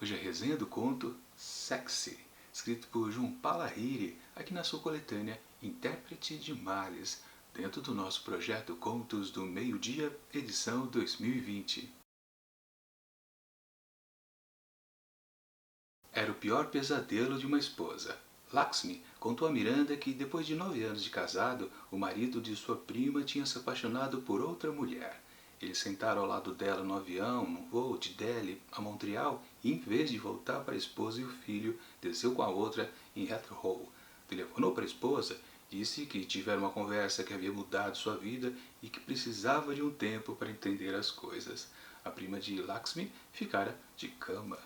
Hoje é a resenha do conto Sexy, escrito por Jhumpa Lahiri, aqui na sua coletânea Intérprete de Males, dentro do nosso projeto Contos do Meio-Dia, edição 2020. Era o pior pesadelo de uma esposa. Lakshmi contou a Miranda que, depois de 9 anos de casado, o marido de sua prima tinha se apaixonado por outra mulher. Eles sentaram ao lado dela no avião, num voo de Delhi a Montreal, e em vez de voltar para a esposa e o filho, desceu com a outra em Heathrow. Telefonou para a esposa, disse que tiveram uma conversa que havia mudado sua vida e que precisava de um tempo para entender as coisas. A prima de Lakshmi ficara de cama.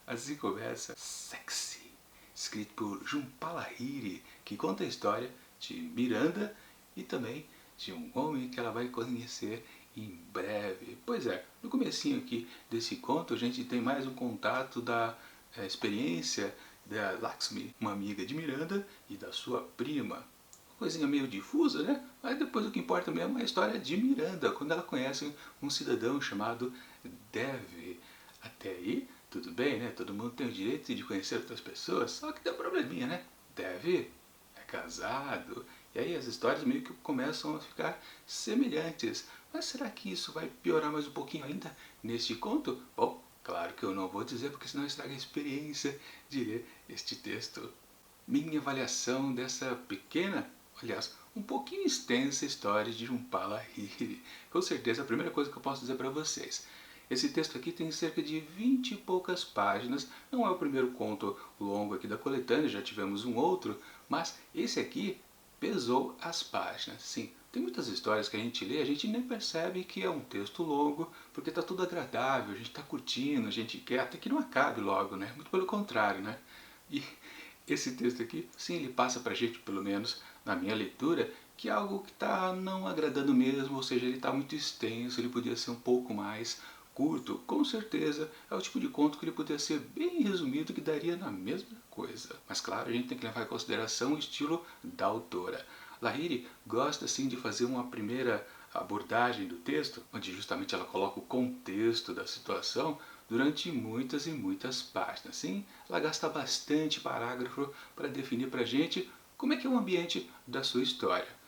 Assim começa Sexy, escrito por Jhumpa Lahiri, que conta a história de Miranda e também de um homem que ela vai conhecer em breve. Pois é, no comecinho aqui desse conto a gente tem mais um contato da experiência da Lakshmi, uma amiga de Miranda, e da sua prima. Uma coisinha meio difusa, né? Mas depois o que importa mesmo é a história de Miranda, quando ela conhece um cidadão chamado Dev. Até aí, tudo bem, né? Todo mundo tem o direito de conhecer outras pessoas, só que tem um probleminha, né? Dev é casado, e aí as histórias meio que começam a ficar semelhantes. Mas será que isso vai piorar mais um pouquinho ainda neste conto? Bom, claro que eu não vou dizer, porque senão estraga a experiência de ler este texto. Minha avaliação dessa pequena, aliás, um pouquinho extensa história de Jhumpa Lahiri. Com certeza a primeira coisa que eu posso dizer para vocês. Esse texto aqui tem cerca de 20 e poucas páginas, não é o primeiro conto longo aqui da coletânea, já tivemos um outro, mas esse aqui pesou as páginas. Sim, tem muitas histórias que a gente lê, a gente nem percebe que é um texto longo, porque está tudo agradável, a gente está curtindo, a gente quer até que não acabe logo, né? Muito pelo contrário, né? E esse texto aqui, sim, ele passa pra gente, pelo menos na minha leitura, que é algo que está não agradando mesmo, ou seja, ele está muito extenso, ele podia ser um pouco mais curto. Com certeza é o tipo de conto que ele poderia ser bem resumido, que daria na mesma coisa. Mas claro, a gente tem que levar em consideração o estilo da autora. Lahiri gosta assim de fazer uma primeira abordagem do texto, onde justamente ela coloca o contexto da situação durante muitas e muitas páginas. Sim, ela gasta bastante parágrafo para definir para a gente como é que é o ambiente da sua história.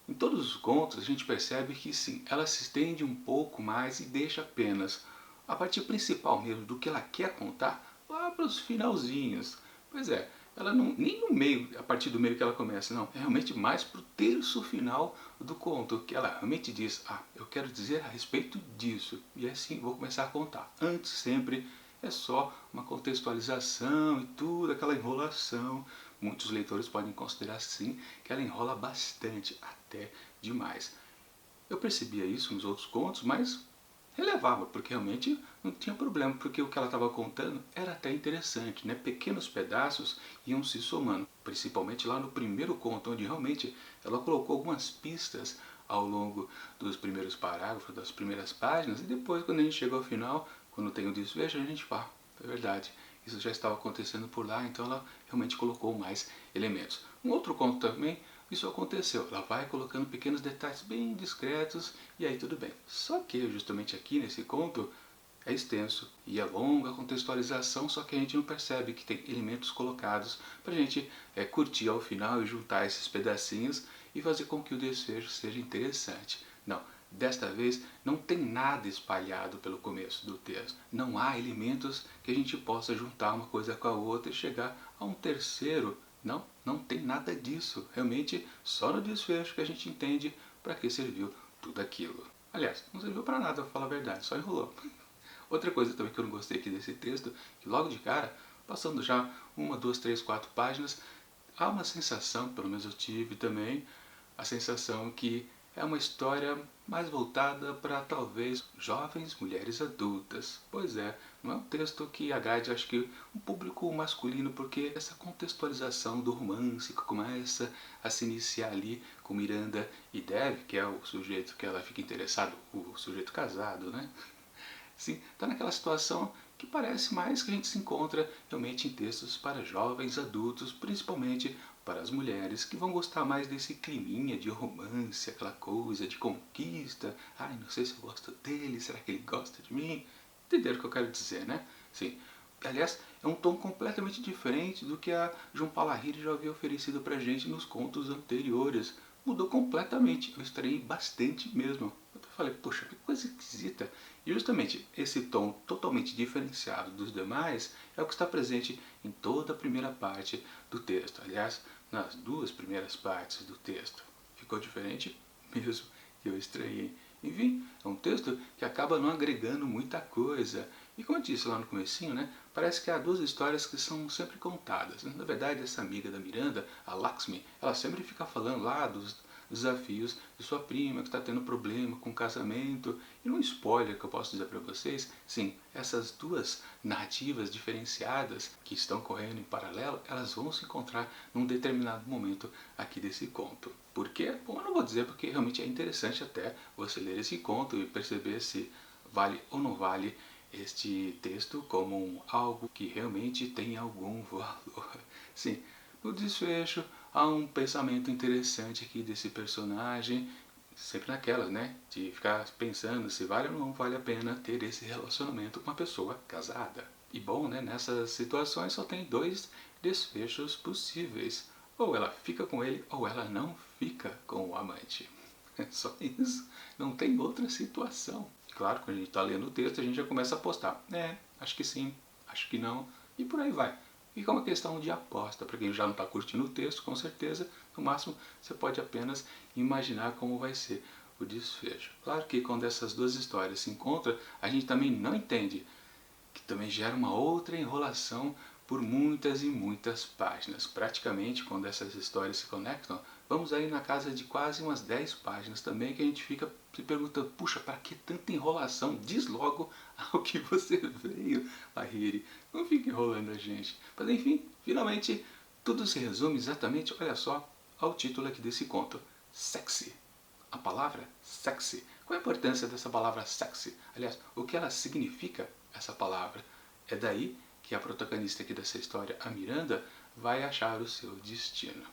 Em todos os contos a gente percebe que sim, ela se estende um pouco mais e deixa apenas a parte principal mesmo do que ela quer contar lá para os finalzinhos. Pois é, ela não, nem no meio, a partir do meio que ela começa, não, é realmente mais para o terço final do conto, que ela realmente diz, eu quero dizer a respeito disso, e assim vou começar a contar. Antes sempre é só uma contextualização e tudo, aquela enrolação. Muitos leitores podem considerar sim que ela enrola bastante, até demais. Eu percebia isso nos outros contos, mas relevava, porque realmente não tinha problema, porque o que ela estava contando era até interessante, né? Pequenos pedaços iam se somando, principalmente lá no primeiro conto, onde realmente ela colocou algumas pistas ao longo dos primeiros parágrafos, das primeiras páginas, e depois quando a gente chega ao final, quando tem o desfecho, a gente fala, é verdade, isso já estava acontecendo por lá, então ela realmente colocou mais elementos. Um outro conto também, isso aconteceu, ela vai colocando pequenos detalhes bem discretos e aí tudo bem. Só que justamente aqui nesse conto é extenso e é longa a contextualização, só que a gente não percebe que tem elementos colocados para a gente curtir ao final e juntar esses pedacinhos e fazer com que o desfecho seja interessante. Não, desta vez não tem nada espalhado pelo começo do texto. Não há elementos que a gente possa juntar uma coisa com a outra e chegar a um terceiro. Não, não tem nada disso. Realmente só no desfecho que a gente entende para que serviu tudo aquilo. Aliás, não serviu para nada, para falar a verdade, só enrolou. Outra coisa também que eu não gostei aqui desse texto, que logo de cara, passando já uma, duas, três, quatro páginas, há uma sensação, pelo menos eu tive também, a sensação que é uma história mais voltada para talvez jovens mulheres adultas. Pois é, não é um texto que agrade, acho que, um público masculino, porque essa contextualização do romance que começa a se iniciar ali com Miranda e Dev, que é o sujeito que ela fica interessado, o sujeito casado, né? Sim, está naquela situação que parece mais que a gente se encontra realmente em textos para jovens adultos, principalmente para as mulheres que vão gostar mais desse climinha de romance, aquela coisa de conquista. Ai, não sei se eu gosto dele, será que ele gosta de mim? Entenderam o que eu quero dizer, né? Sim. Aliás, é um tom completamente diferente do que a Jhumpa Lahiri já havia oferecido pra gente nos contos anteriores. Mudou completamente, eu estranhei bastante mesmo. Eu falei, poxa, que coisa esquisita. E justamente esse tom totalmente diferenciado dos demais é o que está presente em toda a primeira parte do texto. Aliás, nas duas primeiras partes do texto. Ficou diferente mesmo, que eu estranhei. Enfim, é um texto que acaba não agregando muita coisa. E como eu disse lá no comecinho, né, parece que há duas histórias que são sempre contadas. Na verdade, essa amiga da Miranda, a Lakshmi, ela sempre fica falando lá dos desafios de sua prima, que está tendo problema com o casamento. E um spoiler que eu posso dizer para vocês, sim, essas duas narrativas diferenciadas que estão correndo em paralelo, elas vão se encontrar num determinado momento aqui desse conto. Por quê? Bom, eu não vou dizer porque realmente é interessante até você ler esse conto e perceber se vale ou não vale este texto como algo que realmente tem algum valor. Sim, no desfecho há um pensamento interessante aqui desse personagem, sempre naquela, né, de ficar pensando se vale ou não vale a pena ter esse relacionamento com uma pessoa casada. E bom, né, nessas situações só tem dois desfechos possíveis. Ou ela fica com ele, ou ela não fica com o amante. É só isso. Não tem outra situação. Claro, quando a gente está lendo o texto, a gente já começa a apostar. Acho que sim, acho que não. E por aí vai. Fica uma questão de aposta. Para quem já não está curtindo o texto, com certeza, no máximo, você pode apenas imaginar como vai ser o desfecho. Claro que quando essas duas histórias se encontram, a gente também não entende, que também gera uma outra enrolação por muitas e muitas páginas. Praticamente, quando essas histórias se conectam, vamos aí na casa de quase umas 10 páginas também, que a gente fica se perguntando, puxa, para que tanta enrolação? Diz logo ao que você veio, Lahiri. Não fica enrolando a gente. Mas enfim, finalmente, tudo se resume exatamente, olha só, ao título aqui desse conto. Sexy. A palavra sexy. Qual a importância dessa palavra sexy? Aliás, o que ela significa, essa palavra? É daí que a protagonista aqui dessa história, a Miranda, vai achar o seu destino.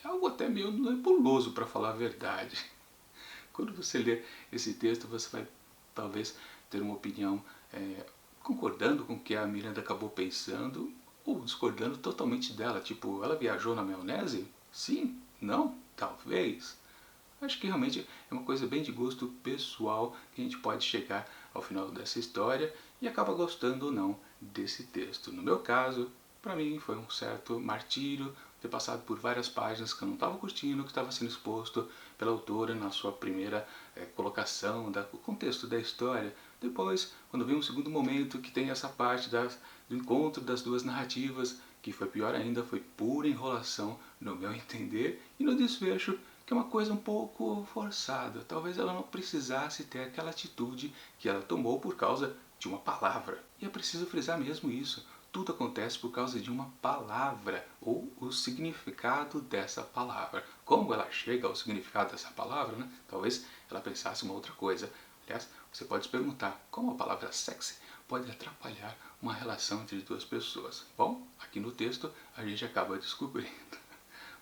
É algo até meio nebuloso, para falar a verdade. Quando você lê esse texto, você vai talvez ter uma opinião concordando com o que a Miranda acabou pensando, ou discordando totalmente dela. Tipo, ela viajou na maionese? Sim? Não? Talvez. Acho que realmente é uma coisa bem de gosto pessoal que a gente pode chegar ao final dessa história e acaba gostando ou não desse texto. No meu caso, para mim foi um certo martírio ter passado por várias páginas que eu não estava curtindo, que estava sendo exposto pela autora na sua primeira colocação do contexto da história. Depois, quando vem um segundo momento que tem essa parte do encontro das duas narrativas, que foi pior ainda, foi pura enrolação no meu entender, e no desfecho que é uma coisa um pouco forçada. Talvez ela não precisasse ter aquela atitude que ela tomou por causa de uma palavra. E é preciso frisar mesmo isso. Tudo acontece por causa de uma palavra, ou o significado dessa palavra. Como ela chega ao significado dessa palavra, né? Talvez ela pensasse uma outra coisa. Aliás, você pode se perguntar como a palavra sexy pode atrapalhar uma relação entre duas pessoas. Bom, aqui no texto a gente acaba descobrindo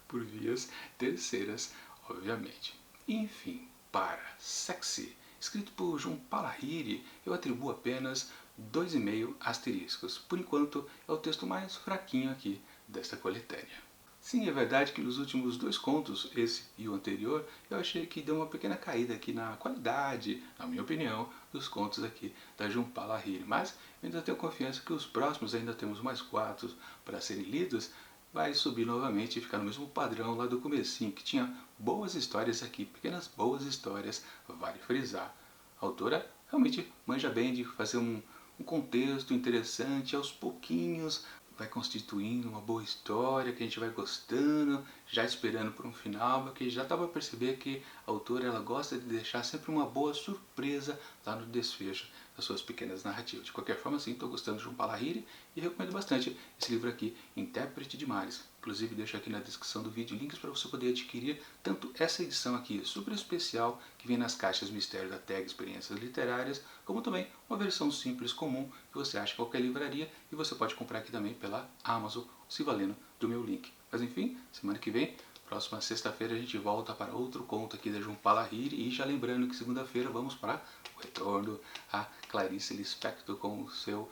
por vias terceiras, obviamente. Enfim, para sexy, escrito por Jhumpa Lahiri, eu atribuo apenas 2,5 asteriscos. Por enquanto, é o texto mais fraquinho aqui desta coletânea. Sim, é verdade que nos últimos dois contos, esse e o anterior, eu achei que deu uma pequena caída aqui na qualidade, na minha opinião, dos contos aqui da Jhumpa Lahiri. Mas eu ainda tenho confiança que os próximos, ainda temos mais 4 para serem lidos, vai subir novamente e ficar no mesmo padrão lá do comecinho, que tinha boas histórias aqui, pequenas boas histórias, vale frisar. A autora realmente manja bem de fazer um contexto interessante, aos pouquinhos vai constituindo uma boa história, que a gente vai gostando, já esperando por um final, porque já dá para perceber que a autora ela gosta de deixar sempre uma boa surpresa lá no desfecho das suas pequenas narrativas. De qualquer forma, sim, estou gostando de Jhumpa Lahiri e recomendo bastante esse livro aqui, Intérprete de Mares. Inclusive, deixo aqui na descrição do vídeo links para você poder adquirir tanto essa edição aqui super especial, que vem nas caixas Mistério da Tag Experiências Literárias, como também uma versão simples comum que você acha em qualquer livraria e você pode comprar aqui também pela Amazon, se valendo do meu link. Mas enfim, semana que vem, próxima sexta-feira, a gente volta para outro conto aqui da Jhumpa Lahiri, e já lembrando que segunda-feira vamos para o retorno a Clarice Lispector com o seu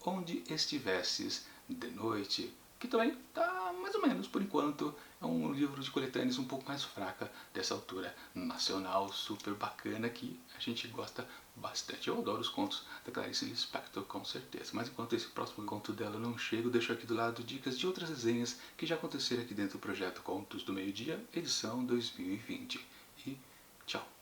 onde estivesses de noite, que também tá mais ou menos, por enquanto, é um livro de coletâneas um pouco mais fraca dessa altura nacional, super bacana, que a gente gosta bastante. Eu adoro os contos da Clarice Lispector, com certeza. Mas enquanto esse próximo conto dela não chega, eu deixo aqui do lado dicas de outras resenhas que já aconteceram aqui dentro do projeto Contos do Meio Dia, edição 2020. E tchau!